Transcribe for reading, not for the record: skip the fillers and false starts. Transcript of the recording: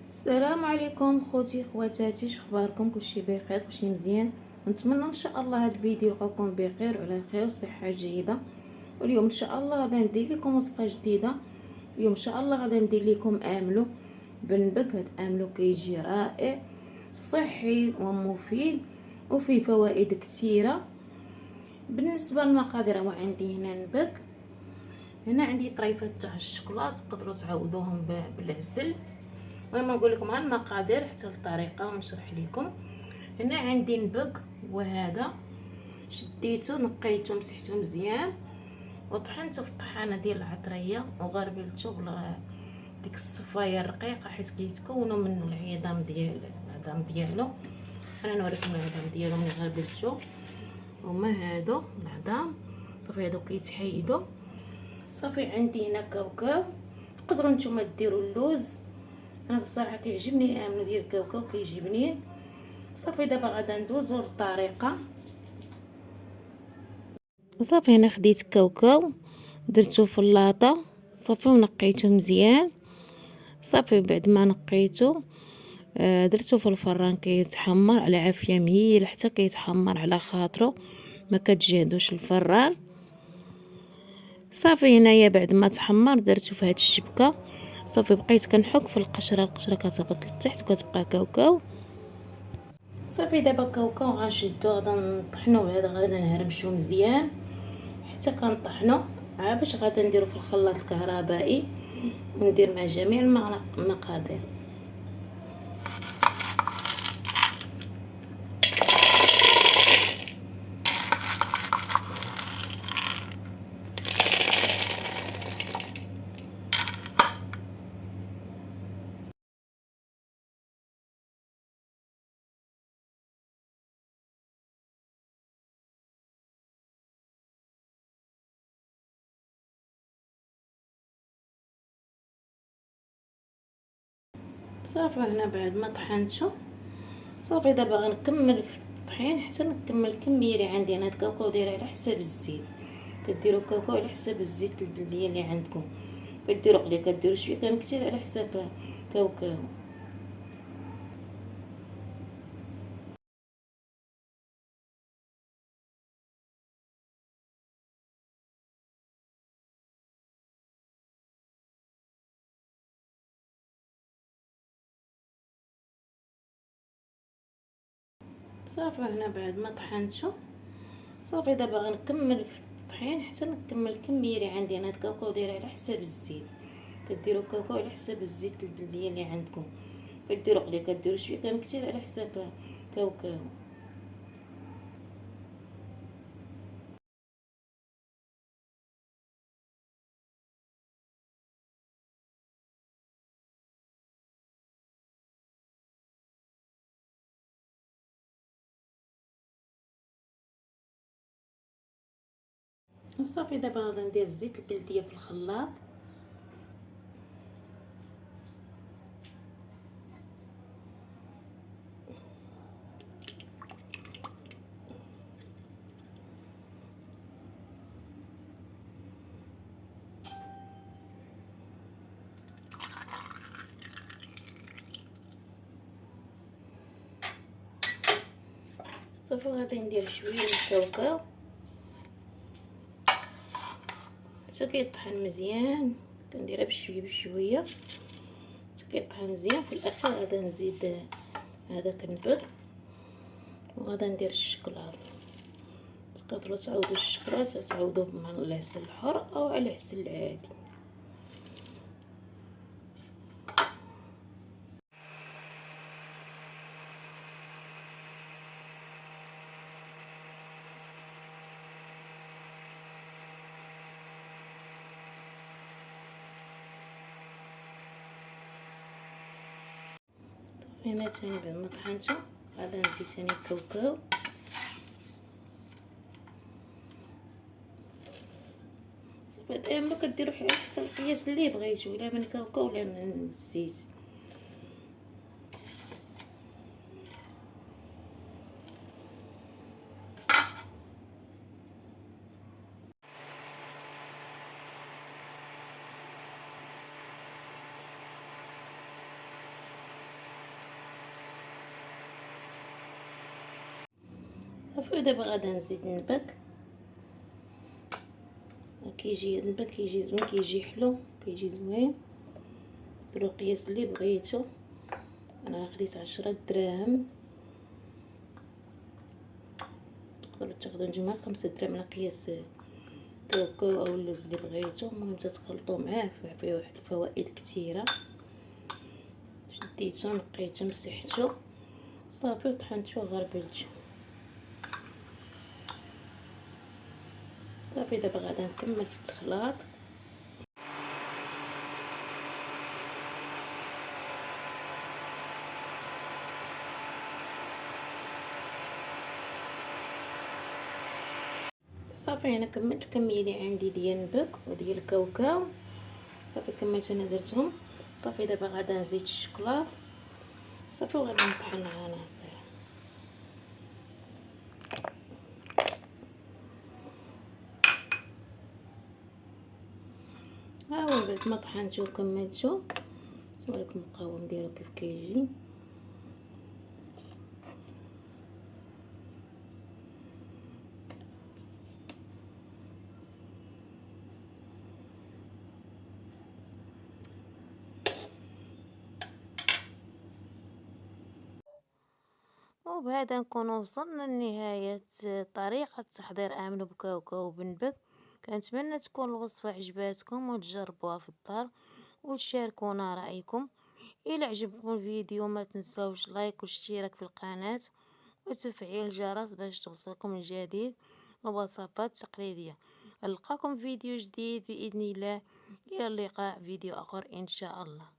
السلام عليكم خوتي خواتاتي، شخباركم؟ كلشي بخير؟ كلشي مزيان؟ نتمنى ان شاء الله هذا الفيديو يلقاكم بخير وعلى خير وصحه جيده. واليوم ان شاء الله غادي ندير لكم وصفه جديده. اليوم ان شاء الله غادي ندير لكم املو بنبك. هاد املو كيجي رائع، صحي ومفيد وفيه فوائد كثيره. بالنسبه للمقادير، وعندي هنا نبك. هنا عندي طريفه تاع الشوكولاط، تقدروا تعوضوهم بالعسل. المهم نقول لكم على المقادير حتى الطريقه ونشرح لكم. هنا عندي نبق، وهذا شديته نقيته مسحته مزيان وطحنته في الطحانه ديال العطريه وغربلته ديك الصفايه الرقيقه، حيت كيتكونوا منه العظام ديالو. انا نوريكم العظام ديالو ملي غربلته. هما هادو العظام، صافي هادو كيتحيدوا. صافي عندي هنا كاوكاو، تقدروا نتوما ديروا اللوز. انا بصراحه كيعجبني امنو ديال الكاوكاو، كيجي بنين. صافي دابا غادا ندوزو للطريقه. صافي هنا خديت كاوكاو درتو في اللاطه، صافي ونقيته مزيان. صافي بعد ما نقيته درتو في الفران كيتحمر على عافيه مهيله حتى كيتحمر على خاطرو، ما كتجهدوش الفران. صافي هنايا بعد ما تحمر درتو في هاد الشبكه. صافي بقيت كنحك في القشره كتهبط لتحت وكتبقى كاوكاو. صافي دابا كاوكاو غنشدو، غادا نطحنو، غادا نهرمشو مزيان حتى كنطحنو. باش غادا نديرو في الخلاط الكهربائي وندير مع جميع المقادير. صافي هنا بعد ما طحنتو، صافي دابا غنكمل في الطحين حتى نكمل الكميه اللي عندي. انا هاد الكاوكاو دايره على حساب الزيت، كديروا كاوكاو على حساب الزيت البلديه اللي عندكم. كديروا قليل، كديروا شويه، كان كثير على حساب كاوكاو. صافي هنا بعد ما طحنتو، صافي دابا غنكمل في الطحين حتى نكمل الكميه اللي عندي. انا هاد الكاوكاو دايره على حساب الزيت، كديروا كاوكاو على حساب الزيت البلديه اللي عندكم. كديروا قليل، كديروا شويه، كان كثير على حساب كاوكاو. صافي دابا غادا ندير الزيت البلديه في الخلاط. صافي غادي ندير شويه من الكاوكاو حتى كيطحن مزيان. كنديرها بشويه بشويه حتى كيطحن مزيان. في الاخر غادا نزيد هذاك النبت وغادا ندير الشكلاط. تقدروا تعوضوا الشكلاط تعوضوه مع العسل الحر او على العسل العادي. هنا تاني بعد ما طحنته غادا نزيد تاني الكاوكاو. صافي دائما كديروا على حسب القياس اللي بغيتو، لا من الكاوكاو ولا من الزيت. صافي. دابا غادا نزيد نبك. كيجي نبك كيجي زوين، كيجي حلو، كيجي زوين. ديروا القياس اللي بغيتو. انا خديت 10 دراهم، تقدروا تاخذوا نتوما 5 دراهم على قياس كاوكاو او اللوز اللي بغيتو. المهم تتخلطوا معاه، فيه واحد الفوائد كثيره. شديتو نقيتو مسحتو صافي وطحنتو غربلتو صافي. دابا غادا نكمل في التخلاط. صافي انا كملت الكميه اللي عندي ديال النبك وديال الكاوكاو. صافي كملت انا درتهم. صافي دابا غادا نزيد الشوكولاط صافي وغادي نطحنها انا صافي. ها هو بعد ما طحنتو وكملتو نوريكم القوام ديالو كيف كيجي. وبهذا نكون وصلنا لنهاية طريقة تحضير آمنة بكاوكاو بنبك. كنتمنى تكون الوصفة عجباتكم وتجربوها في الدار وتشاركونا رأيكم. إلى عجبكم الفيديو ما تنسوش لايك واشتراك في القناة وتفعيل الجرس باش توصلكم الجديد الوصفات التقليدية. نلقاكم فيديو جديد بإذن الله. إلى اللقاء فيديو آخر إن شاء الله.